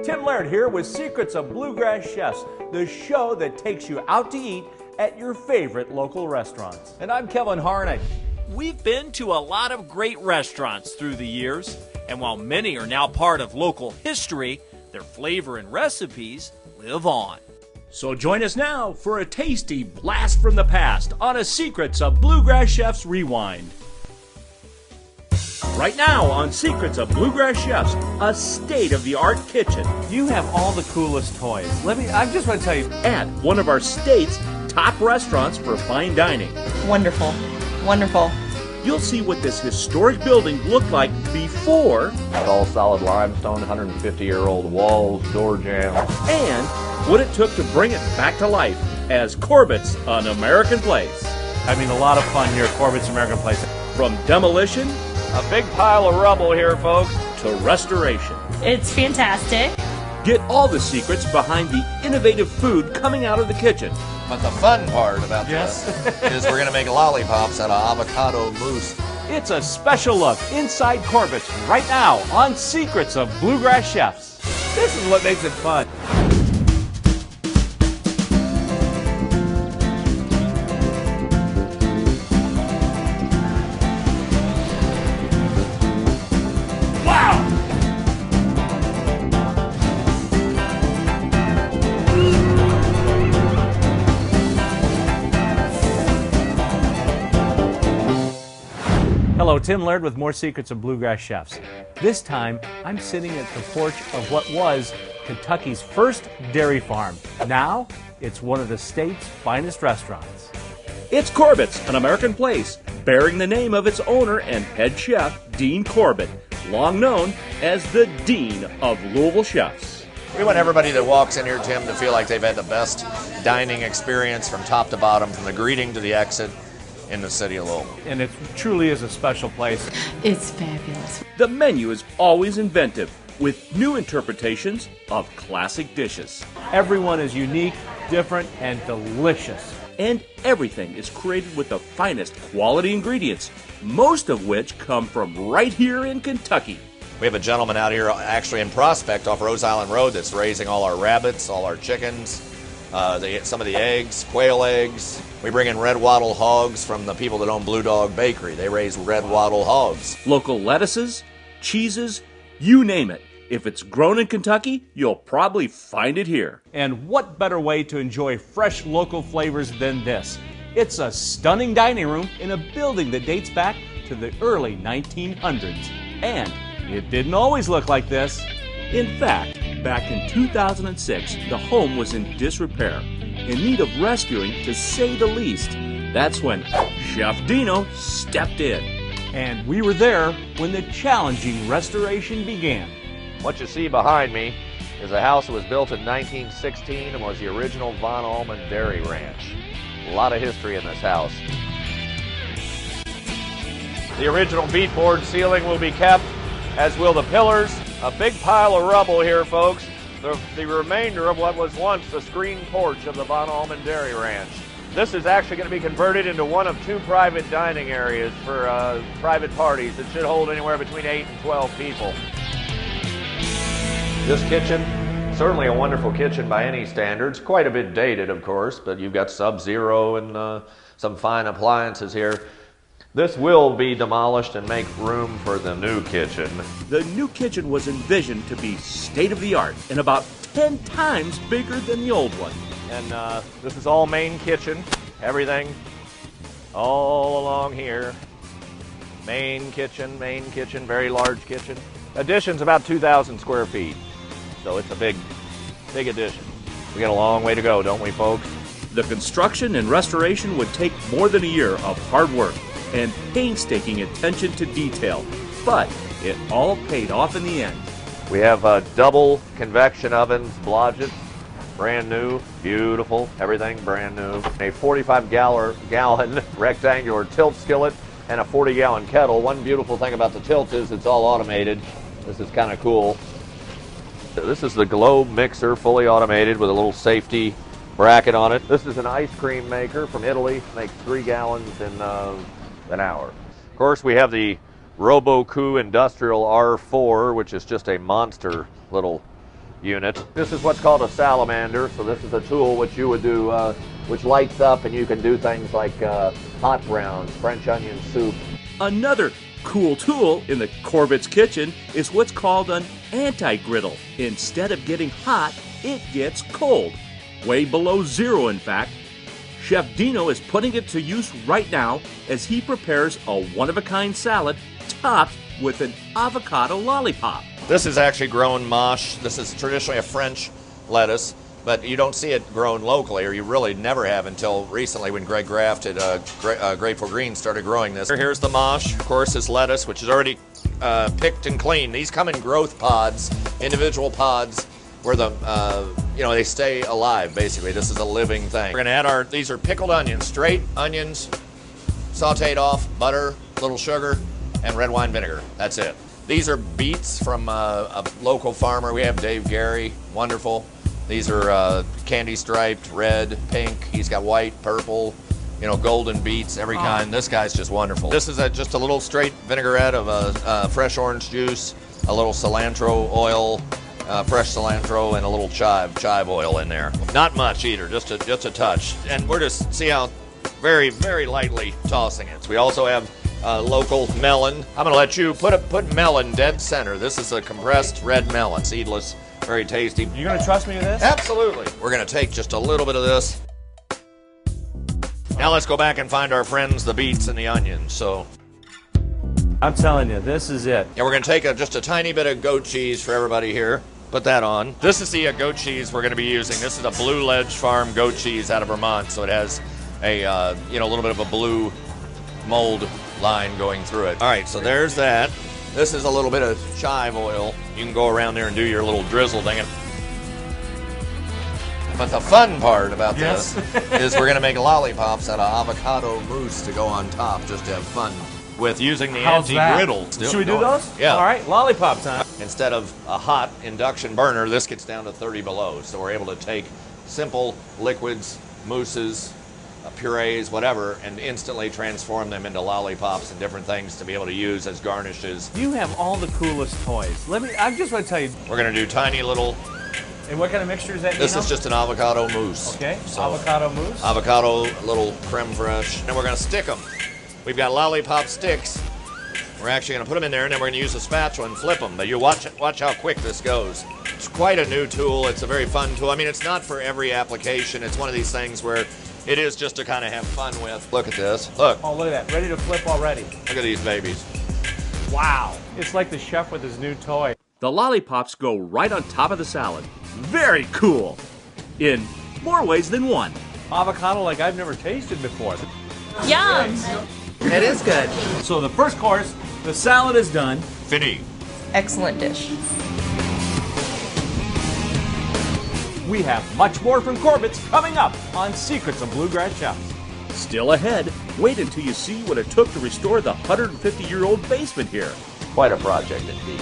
Tim Laird here with Secrets of Bluegrass Chefs, the show that takes you out to eat at your favorite local restaurants. And I'm Kevin Harnick. We've been to a lot of great restaurants through the years, and while many are now part of local history, their flavor and recipes live on. So join us now for a tasty blast from the past on a Secrets of Bluegrass Chefs Rewind. Right now on Secrets of Bluegrass Chefs, a state-of-the-art kitchen. You have all the coolest toys. I just want to tell you. At one of our state's top restaurants for fine dining. Wonderful. Wonderful. You'll see what this historic building looked like before. All solid limestone, 150-year-old walls, door jambs. And what it took to bring it back to life as Corbett's An American Place. I mean, a lot of fun here at Corbett's American Place. From demolition, A big pile of rubble here, folks. to restoration. It's fantastic. Get all the secrets behind the innovative food coming out of the kitchen. But the fun part about Yes. this is we're going to make lollipops out of avocado mousse. It's a special look inside Corbett's right now on Secrets of Bluegrass Chefs. This is what makes it fun. Hello, Tim Laird with more Secrets of Bluegrass Chefs. This time, I'm sitting at the porch of what was Kentucky's first dairy farm. Now, it's one of the state's finest restaurants. It's Corbett's An American Place, bearing the name of its owner and head chef, Dean Corbett, long known as the Dean of Louisville Chefs. We want everybody that walks in here, Tim, to feel like they've had the best dining experience from top to bottom, from the greeting to the exit in the city of Louisville. And it truly is a special place. It's fabulous. The menu is always inventive, with new interpretations of classic dishes. Everyone is unique, different, and delicious. And everything is created with the finest quality ingredients, most of which come from right here in Kentucky. We have a gentleman out here actually in Prospect off Rose Island Road that's raising all our rabbits, all our chickens, some of the eggs, quail eggs. We bring in red wattle hogs from the people that own Blue Dog Bakery. They raise red wattle hogs. Local lettuces, cheeses, you name it. If it's grown in Kentucky, you'll probably find it here. And what better way to enjoy fresh local flavors than this? It's a stunning dining room in a building that dates back to the early 1900s. And it didn't always look like this. In fact, back in 2006, the home was in disrepair, in need of rescuing to say the least. That's when Chef Dino stepped in. And we were there when the challenging restoration began. What you see behind me is a house that was built in 1916 and was the original Von Allman Dairy Ranch. A lot of history in this house. The original beadboard ceiling will be kept, as will the pillars. A big pile of rubble here, folks. The remainder of what was once the screen porch of the Von Allman Dairy Ranch. This is actually going to be converted into one of two private dining areas for private parties. It should hold anywhere between 8 and 12 people. This kitchen, certainly a wonderful kitchen by any standards. Quite a bit dated, of course, but you've got Sub-Zero and some fine appliances here. This will be demolished and make room for the new kitchen. The new kitchen was envisioned to be state-of-the-art and about 10 times bigger than the old one. And this is all main kitchen. Everything all along here. Main kitchen, very large kitchen. Addition's about 2,000 square feet. So it's a big addition. We got a long way to go, don't we, folks? The construction and restoration would take more than a year of hard work and painstaking attention to detail, but it all paid off in the end. We have double convection ovens, Blodgett's, brand new, beautiful, everything brand new. A 45-gallon rectangular tilt skillet and a 40-gallon kettle. One beautiful thing about the tilt is it's all automated. This is kind of cool. This is the Globe mixer, fully automated with a little safety bracket on it. This is an ice cream maker from Italy, makes 3 gallons in an hour. Of course, we have the Roboku Industrial R4, which is just a monster little unit. This is what's called a salamander. So this is a tool which you would do, which lights up, and you can do things like hot browns, French onion soup. Another cool tool in the Corbett's kitchen is what's called an anti-griddle. Instead of getting hot, it gets cold. Way below zero, in fact. Chef Dino is putting it to use right now as he prepares a one-of-a-kind salad topped with an avocado lollipop. This is actually grown mosh. This is traditionally a French lettuce, but you don't see it grown locally, or you really never have until recently when Greg Graft at Grateful Green started growing this. Here's the mosh. Of course, this lettuce, which is already picked and cleaned. These come in growth pods, individual pods, where the they stay alive. Basically, this is a living thing. We're gonna add these are pickled onions, straight onions, sautéed off, butter, little sugar, and red wine vinegar. That's it. These are beets from a local farmer. We have Dave Gary, wonderful. These are candy striped, red, pink. He's got white, purple, golden beets, every kind. This guy's just wonderful. This is just a little straight vinaigrette of fresh orange juice, a little cilantro oil, fresh cilantro, and a little chive oil in there. Not much either, just a touch. And we're just see how very, very lightly tossing it. So we also have local melon. I'm gonna let you put melon dead center. This is a compressed red melon, seedless, very tasty. You gonna trust me with this? Absolutely. We're gonna take just a little bit of this. Now let's go back and find our friends, the beets and the onions. So I'm telling you, this is it. yeah, we're gonna take just a tiny bit of goat cheese for everybody here. Put that on. This is the goat cheese we're gonna be using. This is a Blue Ledge Farm goat cheese out of Vermont, so it has a little bit of a blue mold line going through it. All right, so there's that. This is a little bit of chive oil. You can go around there and do your little drizzle thing. But the fun part about this is we're gonna make lollipops out of avocado mousse to go on top, just to have fun with using the anti-griddle. Should we do those? Yeah. All right, lollipops, huh? Instead of a hot induction burner, this gets down to 30 below. So we're able to take simple liquids, mousses, purees, whatever, and instantly transform them into lollipops and different things to be able to use as garnishes. You have all the coolest toys. I just want to tell you. We're going to do tiny little... And what kind of mixture is that, This Dino? is just an avocado mousse. Okay, so avocado mousse. Avocado, little creme fraiche. And we're going to stick them. We've got lollipop sticks. We're actually going to put them in there, and then we're going to use a spatula and flip them. But you watch how quick this goes. It's quite a new tool. It's a very fun tool. I mean, it's not for every application. It's one of these things where it is just to kind of have fun with. Look at this. Look. Oh, look at that. Ready to flip already. Look at these babies. Wow. It's like the chef with his new toy. The lollipops go right on top of the salad. Very cool. In more ways than one. Avocado like I've never tasted before. Yum! It is good. So the first course, the salad is done. Fini. Excellent dish. We have much more from Corbett's coming up on Secrets of Bluegrass Chefs. Still ahead, wait until you see what it took to restore the 150-year-old basement here. Quite a project indeed.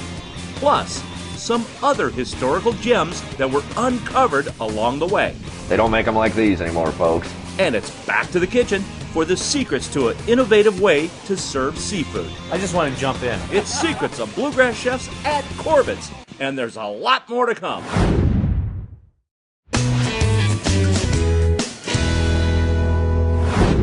Plus, some other historical gems that were uncovered along the way. They don't make them like these anymore, folks. And it's back to the kitchen for the secrets to an innovative way to serve seafood. I just want to jump in. It's Secrets of Bluegrass Chefs at Corbett's, and there's a lot more to come.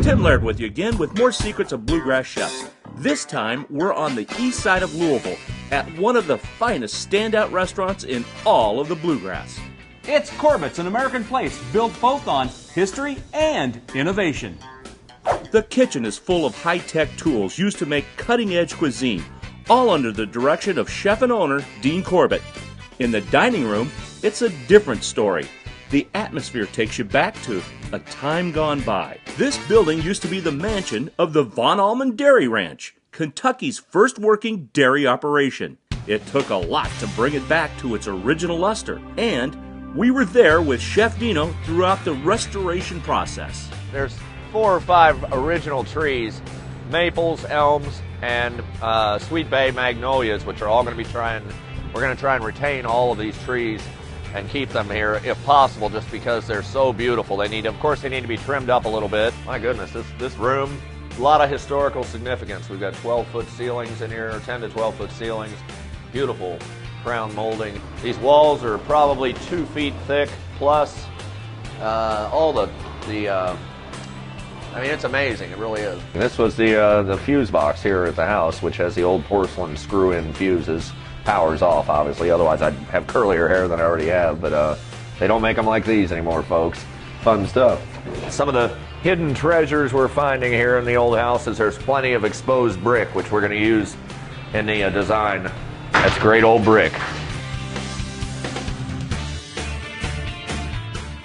Tim Laird with you again with more Secrets of Bluegrass Chefs. This time, we're on the east side of Louisville at one of the finest standout restaurants in all of the Bluegrass. It's Corbett's, an American place built both on history and innovation. The kitchen is full of high-tech tools used to make cutting-edge cuisine, all under the direction of chef and owner Dean Corbett. In the dining room, it's a different story. The atmosphere takes you back to a time gone by. This building used to be the mansion of the Von Allman Dairy Ranch, Kentucky's first working dairy operation. It took a lot to bring it back to its original luster, and we were there with Chef Dino throughout the restoration process. There's 4 or 5 original trees, maples, elms, and sweet bay magnolias, which are all going to be we're going to try and retain all of these trees and keep them here if possible, just because they're so beautiful. Of course, they need to be trimmed up a little bit. My goodness, this room, a lot of historical significance. We've got 12-foot ceilings in here, 10 to 12-foot ceilings, beautiful crown molding. These walls are probably 2 feet thick, plus all the I mean, it's amazing. It really is. This was the fuse box here at the house, which has the old porcelain screw-in fuses. Power's off, obviously. Otherwise, I'd have curlier hair than I already have. But they don't make them like these anymore, folks. Fun stuff. Some of the hidden treasures we're finding here in the old house is there's plenty of exposed brick, which we're going to use in the design. That's great old brick.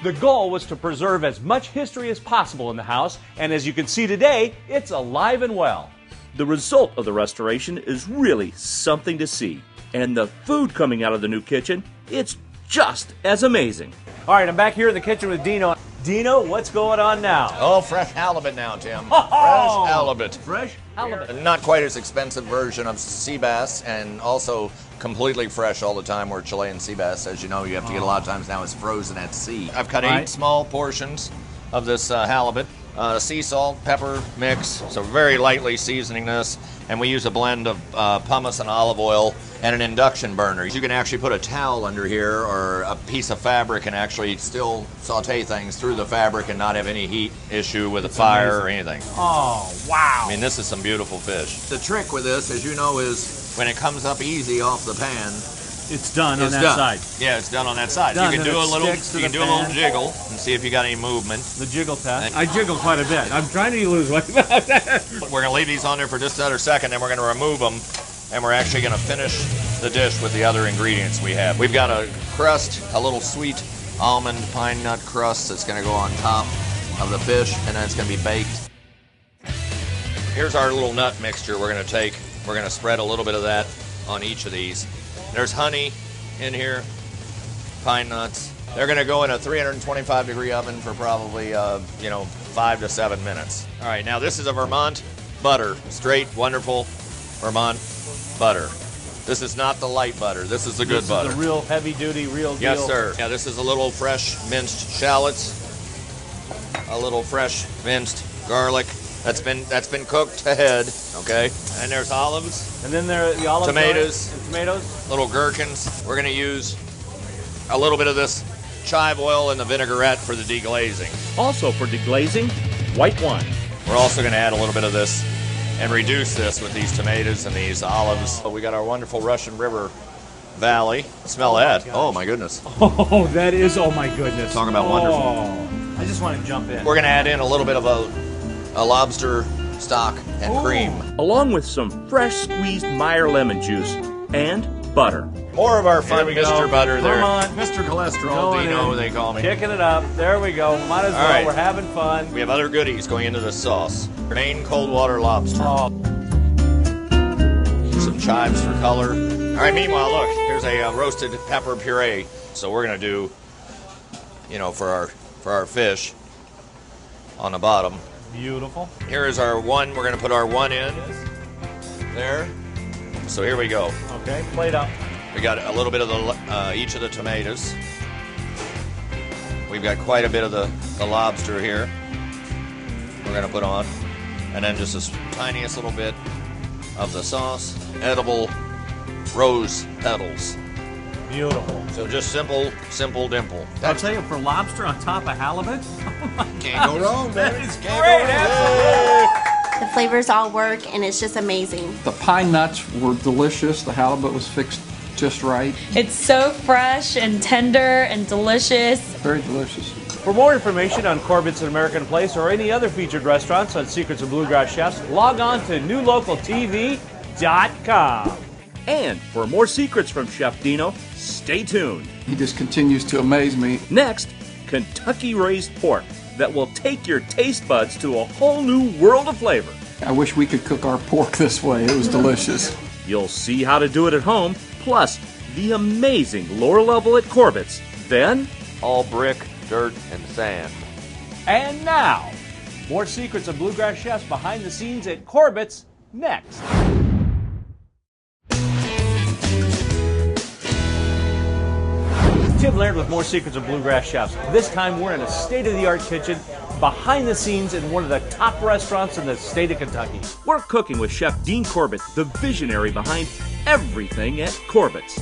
The goal was to preserve as much history as possible in the house, and as you can see today, it's alive and well. The result of the restoration is really something to see. And the food coming out of the new kitchen, it's just as amazing. All right, I'm back here in the kitchen with Dino. Dino, what's going on now? Oh, fresh halibut now, Tim. Oh! Fresh halibut. Fresh halibut. Not quite as expensive version of sea bass, and also completely fresh all the time. Where Chilean sea bass, as you know, you have to get a lot of times now, is frozen at sea. I've cut 8 small portions of this halibut. Sea salt, pepper mix, so very lightly seasoning this, and we use a blend of pumice and olive oil and an induction burner. You can actually put a towel under here or a piece of fabric and actually still saute things through the fabric and not have any heat issue with a fire or anything. Oh, wow. I mean, this is some beautiful fish. The trick with this, as you know, is when it comes up easy off the pan, it's done on it's that done. side. Yeah, it's done on that side. Done, You can and do it a little, sticks to you can the do a little pan. jiggle and see if you got any movement. The jiggle test. I jiggle quite a bit. I'm trying to lose weight. We're going to leave these on there for just another second, then we're going to remove them, and we're actually going to finish the dish with the other ingredients we have. We've got a crust, a little sweet almond pine nut crust that's going to go on top of the fish, and then it's going to be baked. Here's our little nut mixture we're going to take. We're going to spread a little bit of that on each of these. There's honey in here, pine nuts. They're going to go in a 325-degree oven for probably, 5 to 7 minutes. All right, now this is a Vermont butter, straight, wonderful Vermont butter. This is not the light butter. This is the good butter. This is the real heavy-duty, real deal. Yes, sir. Yeah, this is a little fresh minced shallots, a little fresh minced garlic. That's been cooked ahead, okay? And there's olives. And then there are the olives. Tomatoes. And tomatoes. Little gherkins. We're going to use a little bit of this chive oil and the vinaigrette for the deglazing. Also for deglazing, white wine. We're also going to add a little bit of this and reduce this with these tomatoes and these olives. We got our wonderful Russian River Valley. Smell that. Oh, my goodness. Oh, that is, oh my goodness. Talk about wonderful. I just want to jump in. We're going to add in a little bit of a lobster stock and cream. Along with some fresh squeezed Meyer lemon juice and butter. More of our fun Here we Mr. go. Butter there. Come on. Mr. Cholesterol, Going Dino, in. they call me. Kicking it up. There we go. Might as well. right. We're having fun. We have other goodies going into the sauce. Plain cold water lobster. Oh, Some chives for color. All right, meanwhile, look, here's a roasted pepper puree. So we're going to do, for our fish on the bottom. beautiful. Here is our one. We're going to put our one in there. So here we go. Okay, plate up. We got a little bit of each of the tomatoes. We've got quite a bit of the lobster here. We're going to put on. And then just the tiniest little bit of the sauce. Edible rose petals. Beautiful. So just simple dimple. I'll tell you, for lobster on top of halibut, Can't go wrong, man. it's Can't great. go wrong. The flavors all work, and it's just amazing. The pine nuts were delicious. The halibut was fixed just right. It's so fresh and tender and delicious. Very delicious. For more information on Corbett's at American Place or any other featured restaurants on Secrets of Bluegrass Chefs, log on to newlocaltv.com. And for more secrets from Chef Dino, stay tuned. He just continues to amaze me. Next, Kentucky raised pork that will take your taste buds to a whole new world of flavor. I wish we could cook our pork this way. It was delicious. You'll see how to do it at home, plus the amazing lower level at Corbett's. Then, All brick, dirt, and sand. And now, more Secrets of Bluegrass Chefs behind the scenes at Corbett's next. Tim Laird with more Secrets of Bluegrass Chefs. This time we're in a state-of-the-art kitchen behind the scenes in one of the top restaurants in the state of Kentucky. we're cooking with Chef Dean Corbett, the visionary behind everything at Corbett's.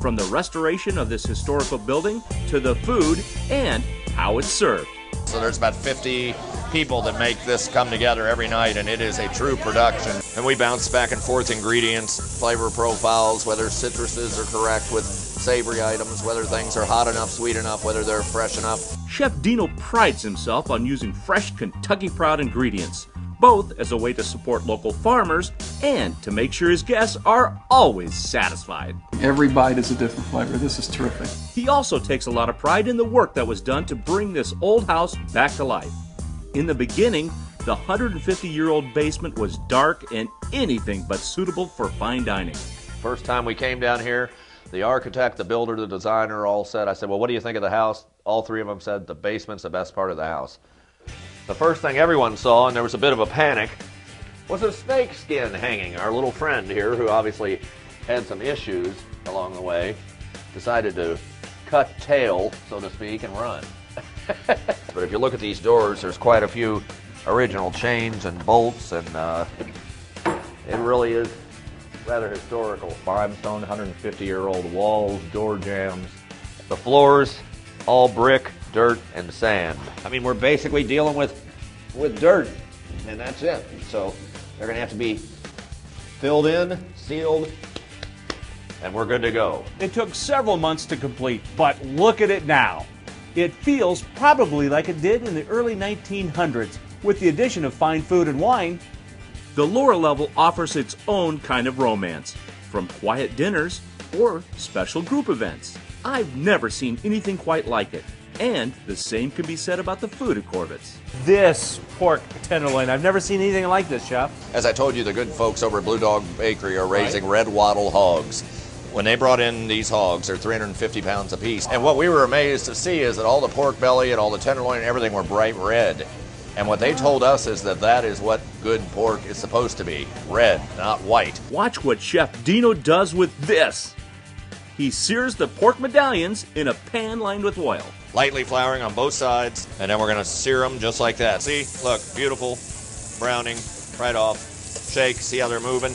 from the restoration of this historical building to the food and how it's served. So there's about 50 people that make this come together every night, and it is a true production. And we bounce back and forth ingredients, flavor profiles, whether citruses are correct with savory items, whether things are hot enough, sweet enough, whether they're fresh enough. Chef Dino prides himself on using fresh Kentucky-proud ingredients, both as a way to support local farmers and to make sure his guests are always satisfied. Every bite is a different flavor. This is terrific. He also takes a lot of pride in the work that was done to bring this old house back to life. In the beginning, the 150-year-old basement was dark and anything but suitable for fine dining. First time we came down here, the architect, the builder, the designer all said, I said, well, what do you think of the house? All three of them said, the basement's the best part of the house. The first thing everyone saw, and there was a bit of a panic, was a snake skin hanging. Our little friend here, who obviously had some issues along the way, decided to cut tail, so to speak, and run. But if you look at these doors, there's quite a few original chains and bolts, and it really is rather historical. Limestone, 150-year-old walls, door jambs. The floors, all brick, dirt, and sand. I mean, we're basically dealing with dirt, and that's it. So they're going to have to be filled in, sealed, and we're good to go. It took several months to complete, but look at it now. It feels probably like it did in the early 1900s, with the addition of fine food and wine. The lower level offers its own kind of romance, from quiet dinners or special group events. I've never seen anything quite like it. And the same can be said about the food at Corbett's. This pork tenderloin, I've never seen anything like this, Chef. As I told you, the good folks over at Blue Dog Bakery are raising red wattle hogs. When they brought in these hogs, they're 350 pounds apiece. And what we were amazed to see is that all the pork belly and all the tenderloin and everything were bright red. And what they told us is that that is what good pork is supposed to be, red, not white. Watch what Chef Dino does with this. He sears the pork medallions in a pan lined with oil. Lightly flouring on both sides, and then we're going to sear them just like that. See, look, beautiful, browning, right off. Shake, see how they're moving?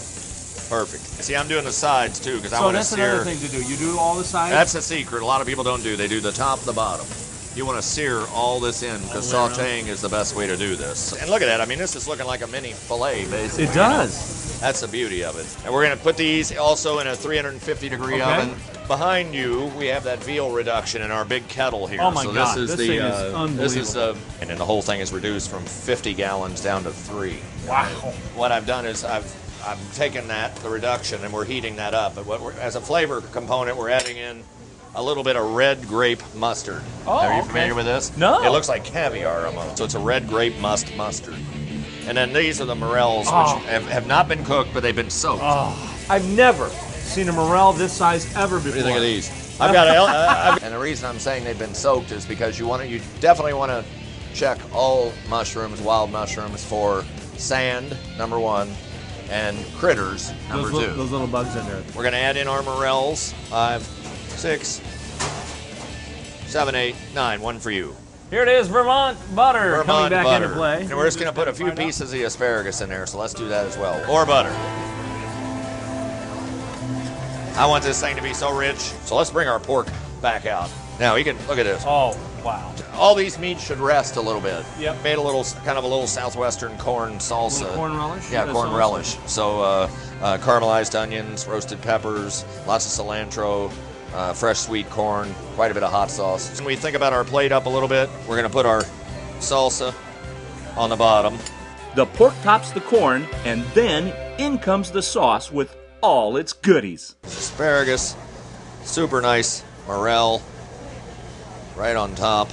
Perfect. See, I'm doing the sides too, because I want to sear. So that's another thing to do. You do all the sides? That's the secret. A lot of people don't do. They do the top, the bottom. You want to sear all this in, because sauteing is the best way to do this. And look at that. I mean, this is looking like a mini filet, basically. It does. That's the beauty of it. And we're going to put these also in a 350-degree oven. Behind you, we have that veal reduction in our big kettle here. Oh my God, this thing is unbelievable. And then the whole thing is reduced from 50 gallons down to 3. Wow. What I've done is I've taken the reduction, and we're heating that up. But as a flavor component, we're adding in a little bit of red grape mustard. Oh, are you familiar with this? No. It looks like caviar almost. So it's a red grape mustard. And then these are the morels, which have not been cooked, but they've been soaked. Oh, I've never seen a morel this size ever before. What do you think of these? I've got and the reason I'm saying they've been soaked is because you definitely want to check all mushrooms, wild mushrooms, for sand, number 1, and critters, number 2. Those little bugs in there. We're going to add in our morels. 5, 6, 7, 8, 9. One for you. Here it is, Vermont butter coming back butter. into play. And we're just going to put a few pieces of the asparagus in there, so let's do that as well. Or butter. I want this thing to be so rich. So let's bring our pork back out. Now, you can look at this. Oh, wow. All these meats should rest a little bit. Yep. Made kind of a little southwestern corn salsa. Corn relish? Yeah, corn relish. So caramelized onions, roasted peppers, lots of cilantro, fresh sweet corn, quite a bit of hot sauce. When we think about our plate up a little bit, we're going to put our salsa on the bottom. The pork tops the corn, and then in comes the sauce with all its goodies. Asparagus, super nice morel, right on top.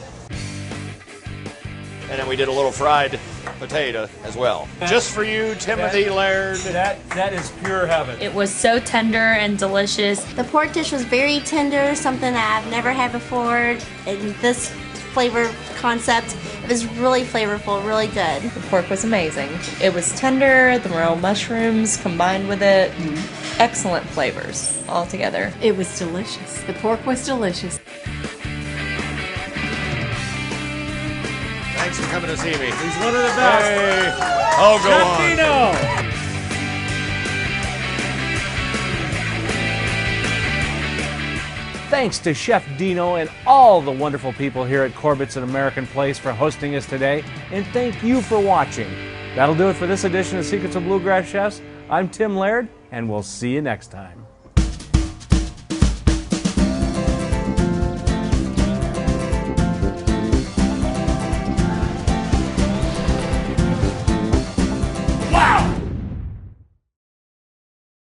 And then we did a little fried potato as well. Just for you, Timothy Laird. That is pure heaven. It was so tender and delicious. The pork dish was very tender, something that I've never had before. In this flavor concept, it was really flavorful, really good. The pork was amazing. It was tender, the morel mushrooms combined with it. Excellent flavors all together. It was delicious. The pork was delicious. Thanks for coming to see me. He's one of the best. Hey. Oh, go on. Dino. Thanks to Chef Dino and all the wonderful people here at Corbett's at American Place for hosting us today. And thank you for watching. That'll do it for this edition of Secrets of Bluegrass Chefs. I'm Tim Laird, and we'll see you next time.